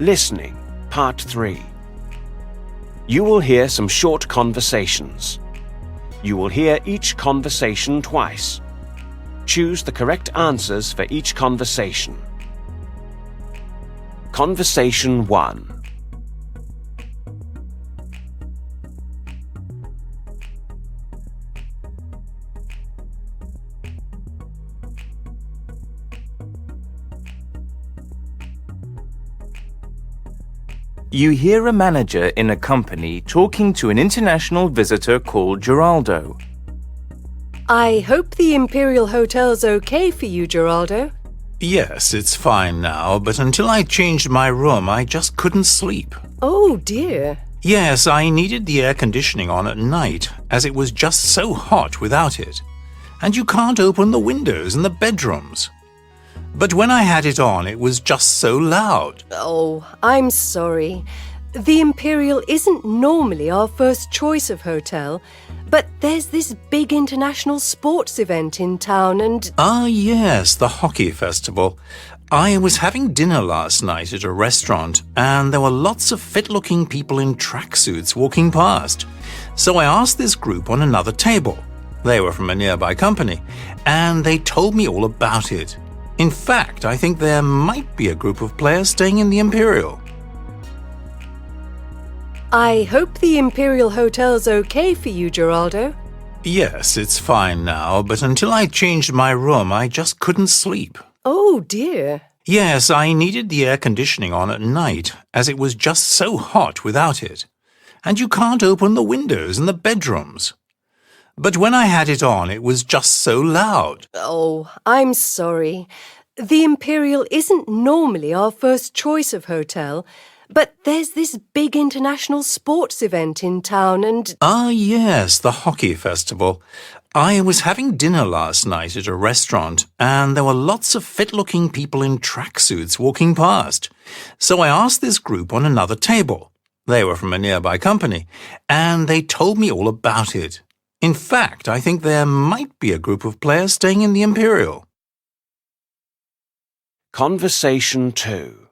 Listening, Part 3. You will hear some short conversations. You will hear each conversation twice. Choose the correct answers for each conversation. Conversation 1. You hear a manager in a company talking to an international visitor called Geraldo. I hope the Imperial Hotel's okay for you, Geraldo. Yes, it's fine now, but until I changed my room, I just couldn't sleep. Oh, dear. Yes, I needed the air conditioning on at night, as it was just so hot without it. And you can't open the windows in the bedrooms. But when I had it on, it was just so loud. Oh, I'm sorry. The Imperial isn't normally our first choice of hotel, but there's this big international sports event in town and… Ah, yes, the hockey festival. I was having dinner last night at a restaurant, and there were lots of fit-looking people in tracksuits walking past. So I asked this group on another table. They were from a nearby company, and they told me all about it. In fact, I think there might be a group of players staying in the Imperial. I hope the Imperial Hotel's okay for you, Geraldo. Yes, it's fine now, but until I changed my room, I just couldn't sleep. Oh, dear. Yes, I needed the air conditioning on at night, as it was just so hot without it. And you can't open the windows in the bedrooms. But when I had it on, it was just so loud. Oh, I'm sorry. The Imperial isn't normally our first choice of hotel, but there's this big international sports event in town and… Ah, yes, the hockey festival. I was having dinner last night at a restaurant, and there were lots of fit-looking people in tracksuits walking past. So I asked this group on another table. They were from a nearby company, and they told me all about it. In fact, I think there might be a group of players staying in the Imperial. Conversation 2.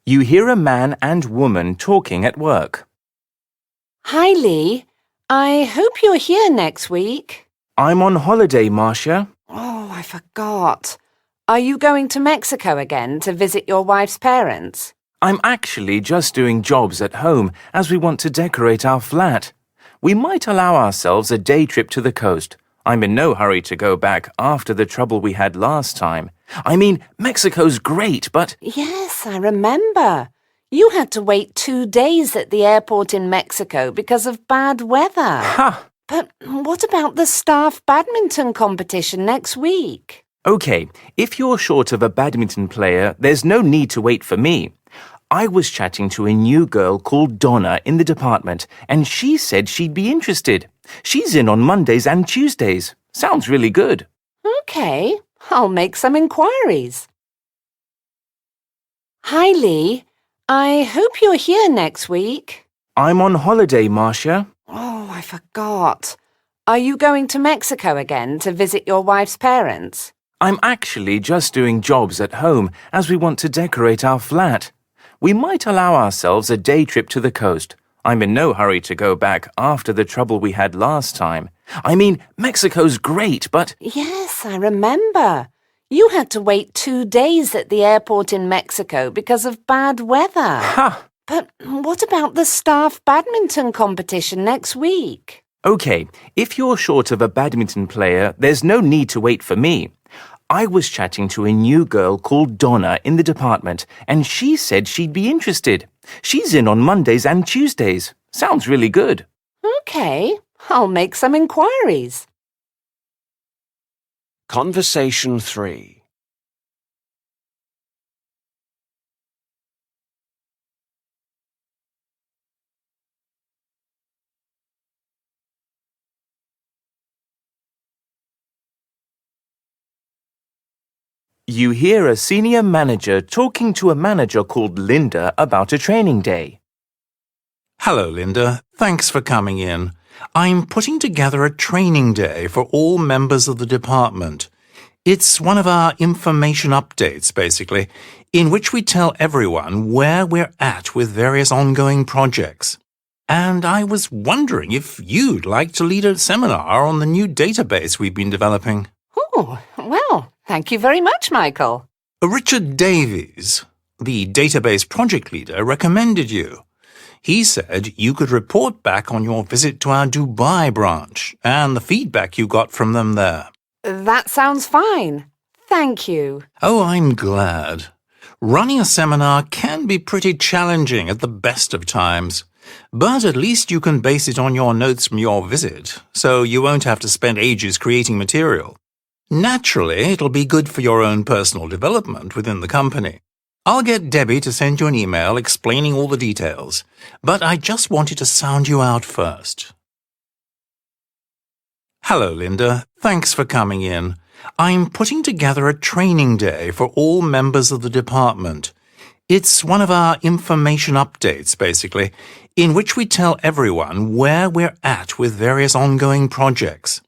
You hear a man and woman talking at work. Hi, Lee. I hope you're here next week. I'm on holiday, Marcia. Oh, I forgot. Are you going to Mexico again to visit your wife's parents? I'm actually just doing jobs at home as we want to decorate our flat. We might allow ourselves a day trip to the coast. I'm in no hurry to go back after the trouble we had last time. I mean, Mexico's great, but… Yes, I remember. You had to wait 2 days at the airport in Mexico because of bad weather. Ha! But what about the staff badminton competition next week? Okay, if you're short of a badminton player, there's no need to wait for me. I was chatting to a new girl called Donna in the department, and she said she'd be interested. She's in on Mondays and Tuesdays. Sounds really good. Okay, I'll make some inquiries. Hi, Lee. I hope you're here next week. I'm on holiday, Marcia. Oh, I forgot. Are you going to Mexico again to visit your wife's parents? I'm actually just doing jobs at home as we want to decorate our flat. We might allow ourselves a day trip to the coast. I'm in no hurry to go back after the trouble we had last time. I mean, Mexico's great, but… Yes, I remember. You had to wait 2 days at the airport in Mexico because of bad weather. Ha! But what about the staff badminton competition next week? Okay, if you're short of a badminton player, there's no need to wait for me. I was chatting to a new girl called Donna in the department, and she said she'd be interested. She's in on Mondays and Tuesdays. Sounds really good. Okay, I'll make some inquiries. Conversation 3. You hear a senior manager talking to a manager called Linda about a training day. Hello, Linda. Thanks for coming in. I'm putting together a training day for all members of the department. It's one of our information updates, basically, in which we tell everyone where we're at with various ongoing projects. And I was wondering if you'd like to lead a seminar on the new database we've been developing. Oh, well, thank you very much, Michael. Richard Davies, the database project leader, recommended you. He said you could report back on your visit to our Dubai branch and the feedback you got from them there. That sounds fine. Thank you. Oh, I'm glad. Running a seminar can be pretty challenging at the best of times, but at least you can base it on your notes from your visit, so you won't have to spend ages creating material. Naturally, it'll be good for your own personal development within the company. I'll get Debbie to send you an email explaining all the details, but I just wanted to sound you out first. Hello, Linda. Thanks for coming in. I'm putting together a training day for all members of the department. It's one of our information updates, basically, in which we tell everyone where we're at with various ongoing projects.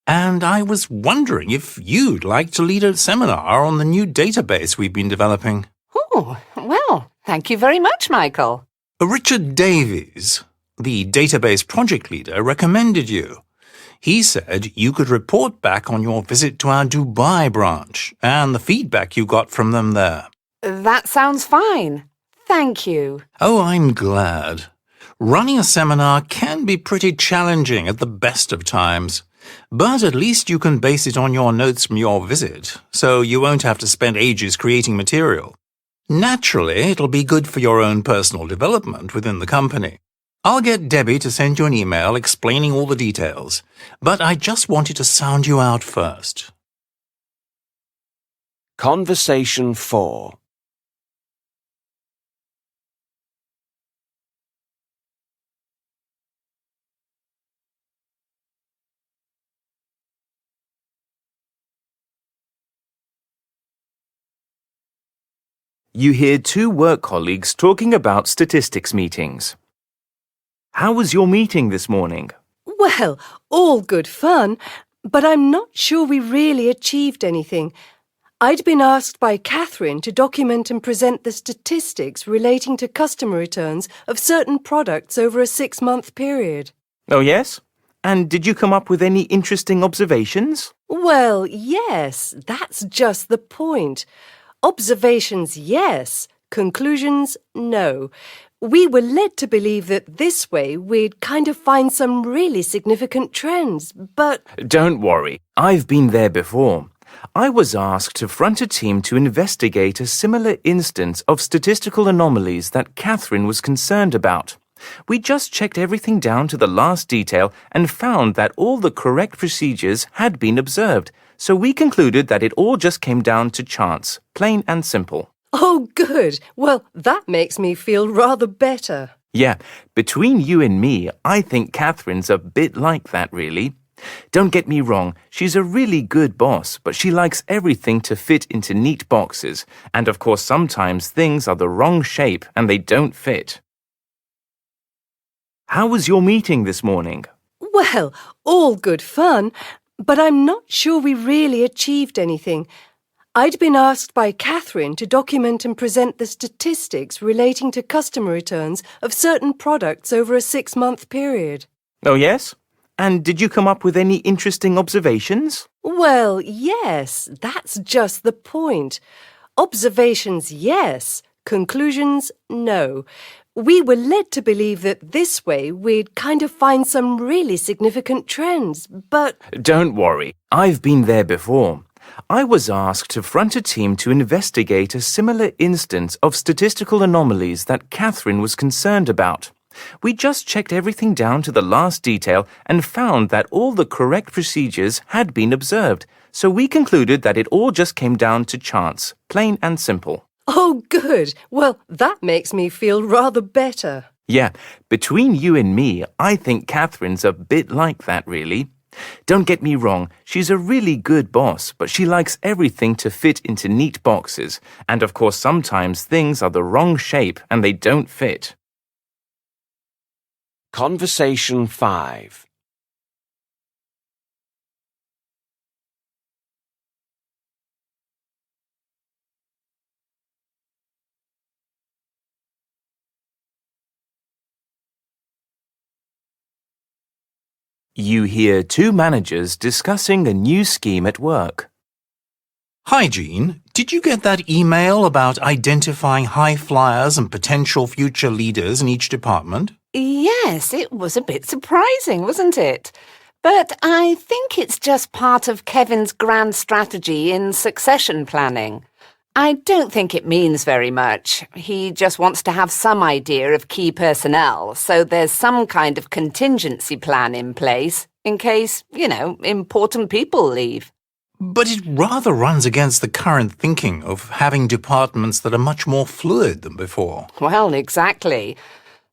And I was wondering if you'd like to lead a seminar on the new database we've been developing. Oh, well, thank you very much, Michael. Richard Davies, the database project leader, recommended you. He said you could report back on your visit to our Dubai branch and the feedback you got from them there. That sounds fine. Thank you. Oh, I'm glad. Running a seminar can be pretty challenging at the best of times, but at least you can base it on your notes from your visit, so you won't have to spend ages creating material. Naturally, it'll be good for your own personal development within the company. I'll get Debbie to send you an email explaining all the details, but I just wanted to sound you out first. Conversation 4. You hear two work colleagues talking about statistics meetings. How was your meeting this morning? Well, all good fun, but I'm not sure we really achieved anything. I'd been asked by Catherine to document and present the statistics relating to customer returns of certain products over a 6-month period. Oh, yes? And did you come up with any interesting observations? Well, yes, that's just the point. Observations, yes. Conclusions, no. We were led to believe that this way we'd kind of find some really significant trends, but... Don't worry, I've been there before. I was asked to front a team to investigate a similar instance of statistical anomalies that Catherine was concerned about. We just checked everything down to the last detail and found that all the correct procedures had been observed, so we concluded that it all just came down to chance, plain and simple. Oh, good. Well, that makes me feel rather better. Yeah, between you and me, I think Catherine's a bit like that, really. Don't get me wrong, she's a really good boss, but she likes everything to fit into neat boxes. And of course, sometimes things are the wrong shape and they don't fit. How was your meeting this morning? Well, all good fun, but I'm not sure we really achieved anything. I'd been asked by Catherine to document and present the statistics relating to customer returns of certain products over a 6-month period. Oh, yes? And did you come up with any interesting observations? Well, yes, that's just the point. Observations, yes. Conclusions, no. We were led to believe that this way we'd kind of find some really significant trends, but... Don't worry, I've been there before. I was asked to front a team to investigate a similar instance of statistical anomalies that Catherine was concerned about. We just checked everything down to the last detail and found that all the correct procedures had been observed, so we concluded that it all just came down to chance, plain and simple. Oh, good. Well, that makes me feel rather better. Yeah, between you and me, I think Catherine's a bit like that, really. Don't get me wrong, she's a really good boss, but she likes everything to fit into neat boxes. And of course, sometimes things are the wrong shape and they don't fit. Conversation 5. You hear two managers discussing a new scheme at work. Hi, Jean. Did you get that email about identifying high flyers and potential future leaders in each department? Yes, it was a bit surprising, wasn't it? But I think it's just part of Kevin's grand strategy in succession planning. I don't think it means very much. He just wants to have some idea of key personnel, so there's some kind of contingency plan in place in case, important people leave. But it rather runs against the current thinking of having departments that are much more fluid than before. Well, exactly.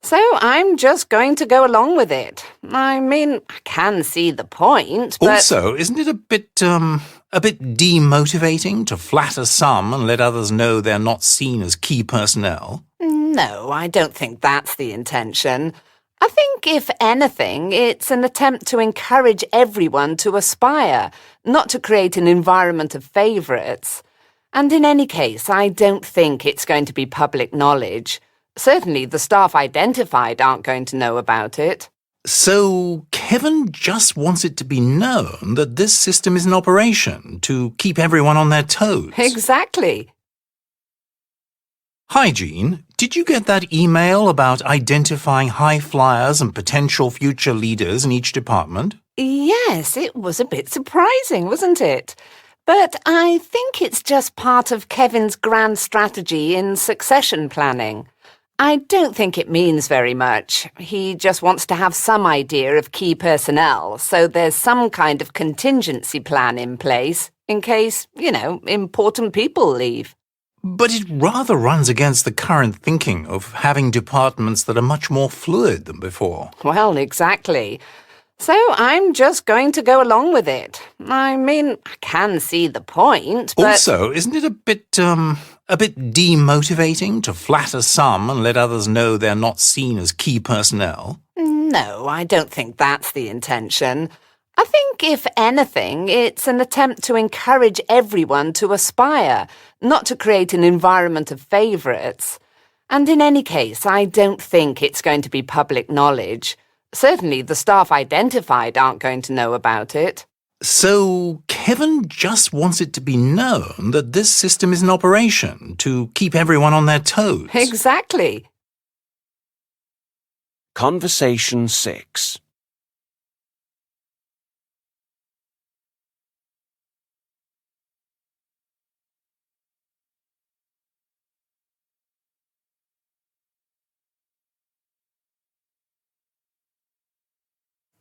So I'm just going to go along with it. I mean, I can see the point, but... Also, isn't it a bit demotivating to flatter some and let others know they're not seen as key personnel? No, I don't think that's the intention. I think, if anything, it's an attempt to encourage everyone to aspire, not to create an environment of favourites. And in any case, I don't think it's going to be public knowledge. Certainly the staff identified aren't going to know about it. So Kevin just wants it to be known that this system is in operation to keep everyone on their toes. Exactly. Hi, Jean. Did you get that email about identifying high flyers and potential future leaders in each department? Yes, it was a bit surprising, wasn't it? But I think it's just part of Kevin's grand strategy in succession planning. I don't think it means very much. He just wants to have some idea of key personnel, so there's some kind of contingency plan in place in case, important people leave. But it rather runs against the current thinking of having departments that are much more fluid than before. Well, exactly. So I'm just going to go along with it. I mean, I can see the point, but... Also, isn't it a bit demotivating to flatter some and let others know they're not seen as key personnel? No, I don't think that's the intention. I think, if anything, it's an attempt to encourage everyone to aspire, not to create an environment of favourites. And in any case, I don't think it's going to be public knowledge. Certainly the staff identified aren't going to know about it. So Kevin just wants it to be known that this system is in operation to keep everyone on their toes. Exactly. Conversation 6.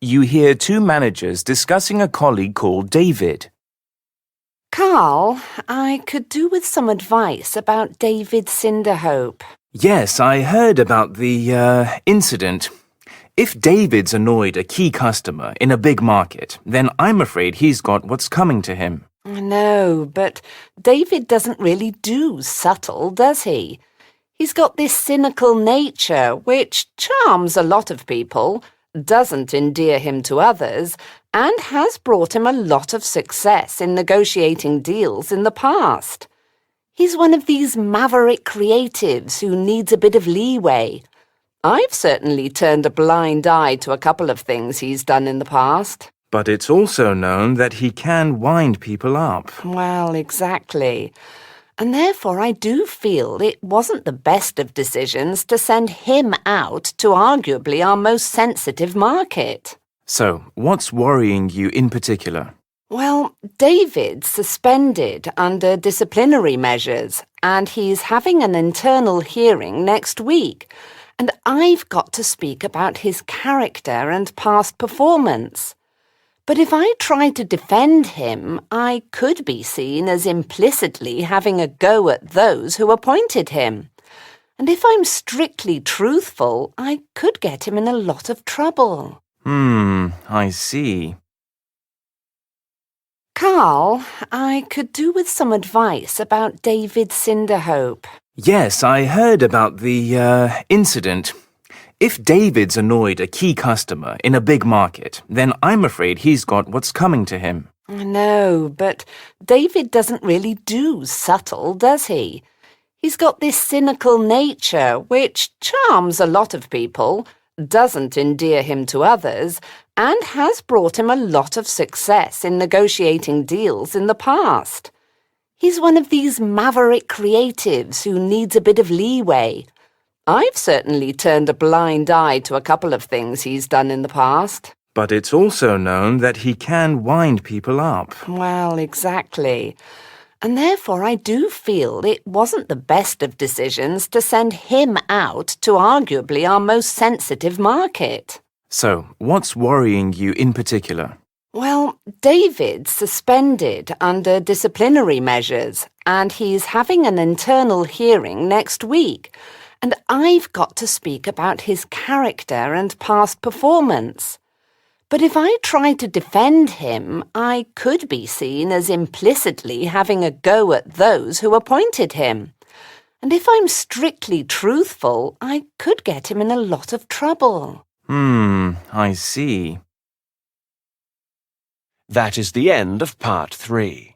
You hear two managers discussing a colleague called David. Carl, I could do with some advice about David Cinderhope. Yes, I heard about the incident. If David's annoyed a key customer in a big market, then I'm afraid he's got what's coming to him. No, but David doesn't really do subtle, does he? He's got this cynical nature which charms a lot of people, doesn't endear him to others, and has brought him a lot of success in negotiating deals in the past. He's one of these maverick creatives who needs a bit of leeway. I've certainly turned a blind eye to a couple of things he's done in the past. But it's also known that he can wind people up. Well, exactly. And therefore I do feel it wasn't the best of decisions to send him out to arguably our most sensitive market. So, what's worrying you in particular? Well, David's suspended under disciplinary measures, and he's having an internal hearing next week. And I've got to speak about his character and past performance. But if I try to defend him, I could be seen as implicitly having a go at those who appointed him. And if I'm strictly truthful, I could get him in a lot of trouble. I see. Carl, I could do with some advice about David Cinderhope. Yes, I heard about the incident. If David's annoyed a key customer in a big market, then I'm afraid he's got what's coming to him. I know, but David doesn't really do subtle, does he? He's got this cynical nature which charms a lot of people, doesn't endear him to others, and has brought him a lot of success in negotiating deals in the past. He's one of these maverick creatives who needs a bit of leeway. I've certainly turned a blind eye to a couple of things he's done in the past. But it's also known that he can wind people up. Well, exactly. And therefore I do feel it wasn't the best of decisions to send him out to arguably our most sensitive market. So, what's worrying you in particular? Well, David's suspended under disciplinary measures, and he's having an internal hearing next week. And I've got to speak about his character and past performance. But if I try to defend him, I could be seen as implicitly having a go at those who appointed him. And if I'm strictly truthful, I could get him in a lot of trouble. I see. That is the end of part 3.